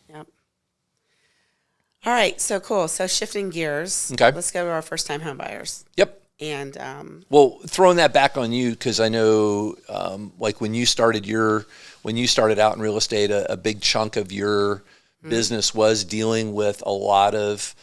Yep. All right. So cool. So shifting gears. Okay. Let's go to our first-time home buyers. Yep. And well, throwing that back on you, because I know, like when you started out in real estate, a big chunk of your business was dealing with a lot of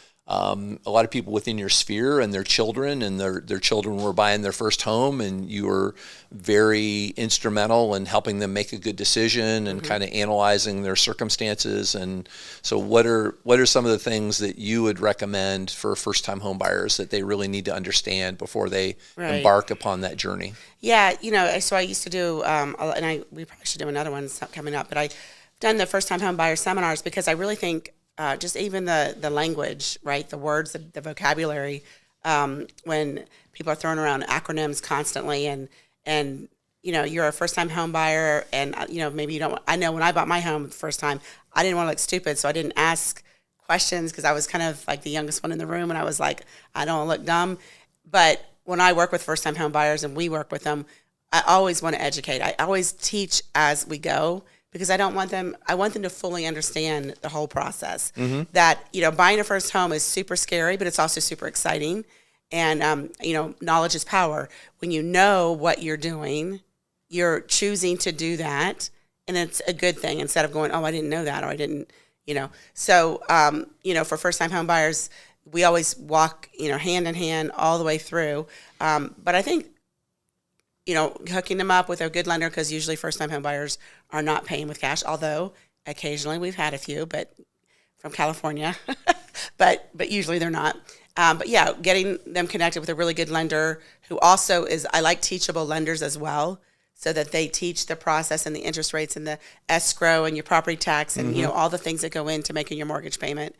people within your sphere and their children, and their children were buying their first home, and you were very instrumental in helping them make a good decision and kind of analyzing their circumstances. And so what are some of the things that you would recommend for first-time home buyers that they really need to understand before they embark upon that journey? Yeah, so I used to do, and we probably should do another one coming up, but I've done the first-time home buyer seminars because I really think just even the language, right, the words, the vocabulary, when people are throwing around acronyms constantly, and you're a first-time home buyer, and maybe you don't. I know when I bought my home the first time, I didn't want to look stupid, so I didn't ask questions because I was kind of like the youngest one in the room, and I was like, I don't want to look dumb. But when I work with first-time home buyers and we work with them, I always want to educate. I always teach as we go, because I want them to fully understand the whole process. That, buying a first home is super scary, but it's also super exciting. And, knowledge is power. When you know what you're doing, you're choosing to do that, and it's a good thing instead of going, oh, I didn't know that, or I didn't, So, for first-time home buyers, we always walk, hand in hand all the way through. But I think, hooking them up with a good lender, because usually first-time home buyers are not paying with cash, although occasionally we've had a few, but from California, but usually they're not. But yeah, getting them connected with a really good lender who also I like teachable lenders as well, so that they teach the process and the interest rates and the escrow and your property tax and, all the things that go into making your mortgage payment.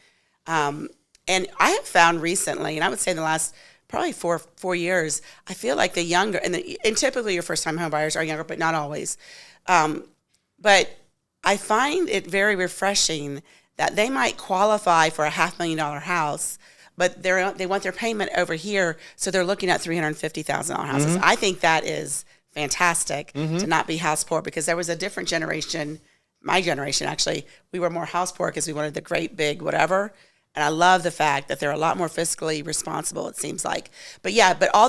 And I have found recently, and I would say in the last probably 4 years, I feel like the younger, and typically your first-time home buyers are younger, but not always. But I find it very refreshing that they might qualify for a $500,000 house, but they want their payment over here, so they're looking at $350,000 houses. I think that is fantastic to not be house poor, because there was a different generation, my generation actually, we were more house poor because we wanted the great big whatever. And I love the fact that they're a lot more fiscally responsible, it seems like. But yeah, all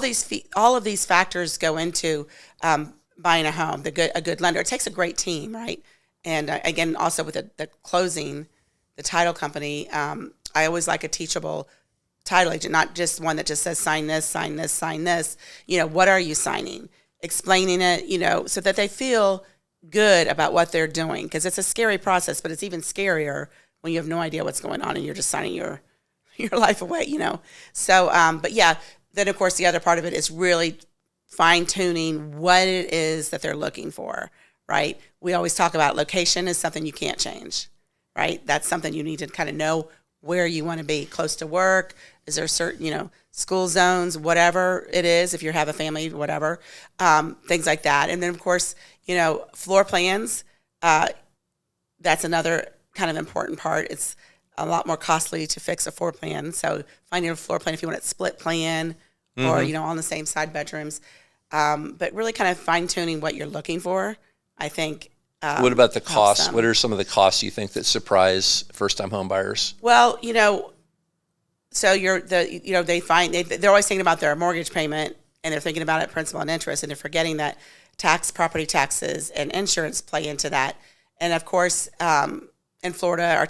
of these factors go into buying a home. A good lender. It takes a great team, right? And again, also with the closing, the title company, I always like a teachable title agent, not just one that just says sign this, sign this, sign this. What are you signing? Explaining it, so that they feel good about what they're doing, because it's a scary process, but it's even scarier when you have no idea what's going on and you're just signing your life away, So, but yeah, then of course the other part of it is really fine-tuning what it is that they're looking for, right? We always talk about location is something you can't change, right? That's something you need to kind of know where you want to be, close to work. Is there certain, school zones, whatever it is, if you have a family, whatever, things like that. And then of course, floor plans, that's another kind of important part. It's a lot more costly to fix a floor plan. So finding a floor plan if you want it split plan or, on the same side bedrooms. But really kind of fine tuning what you're looking for, I think. What about the costs? What are some of the costs you think that surprise first-time home buyers? Well, so they're always thinking about their mortgage payment, and they're thinking about it principal and interest, and they're forgetting that property taxes and insurance play into that. And of course, in Florida, our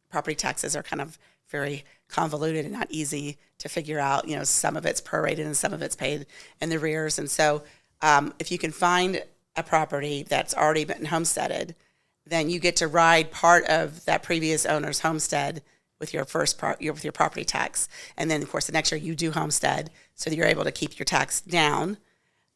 property taxes are kind of very convoluted and not easy to figure out. Some of it's prorated and some of it's paid in the rears. And so if you can find a property that's already been homesteaded, then you get to ride part of that previous owner's homestead with your with your property tax. And then, of course, the next year you do homestead, so that you're able to keep your tax down.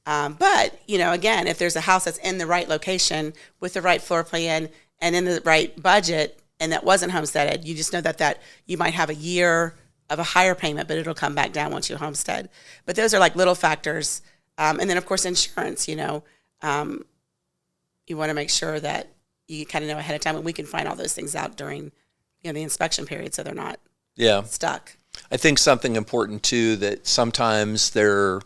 But, again, if there's a house that's in the right location with the right floor plan and in the right budget, and that wasn't homesteaded, you just know that you might have a year of a higher payment, but it'll come back down once you homestead. But those are like little factors. And then, of course, insurance, you want to make sure that you kind of know ahead of time, and we can find all those things out during, the inspection period, so they're not stuck. I think something important too, that sometimes they're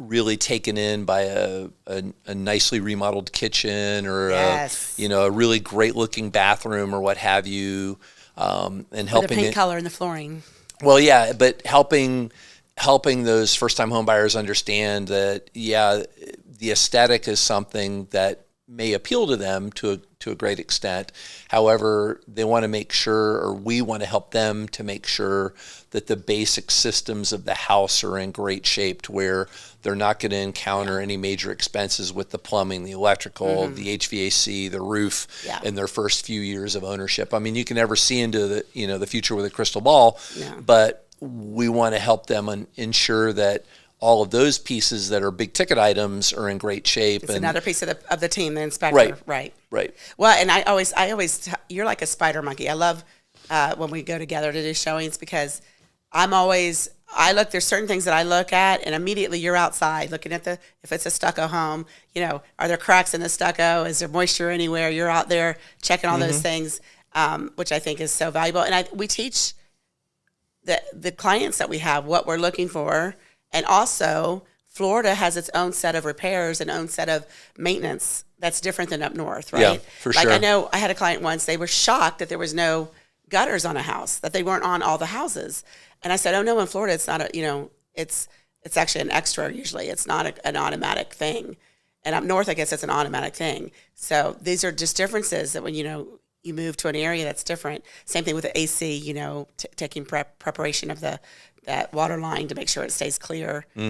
really taken in by a nicely remodeled kitchen or Yes. a really great looking bathroom or what have you, and With the helping paint it. color and the flooring. Well, yeah, but helping those first time home buyers understand that, yeah, the aesthetic is something that may appeal to them to a great extent. However, they want to make sure, or we want to help them to make sure that the basic systems of the house are in great shape to where they're not going to encounter any major expenses with the plumbing, the electrical, the HVAC, the roof in their first few years of ownership. I mean, you can never see into the future with a crystal ball, but we want to help them ensure that all of those pieces that are big ticket items are in great shape. It's another piece of the team, the inspector. Right. Well, and I always, you're like a spider monkey. I love when we go together to do showings because there's certain things that I look at and immediately you're outside looking at if it's a stucco home, are there cracks in the stucco? Is there moisture anywhere? You're out there checking all those things, which I think is so valuable. And we teach the clients that we have what we're looking for. And also, Florida has its own set of repairs and own set of maintenance that's different than up north, right? Yeah, for sure. Like I know I had a client once, they were shocked that there was no gutters on a house, that they weren't on all the houses. And I said, oh no, in Florida it's not it's actually an extra usually. It's not an automatic thing. And up north, I guess it's an automatic thing. So these are just differences that when, you move to an area that's different. Same thing with the AC, taking preparation of that water line to make sure it stays clear.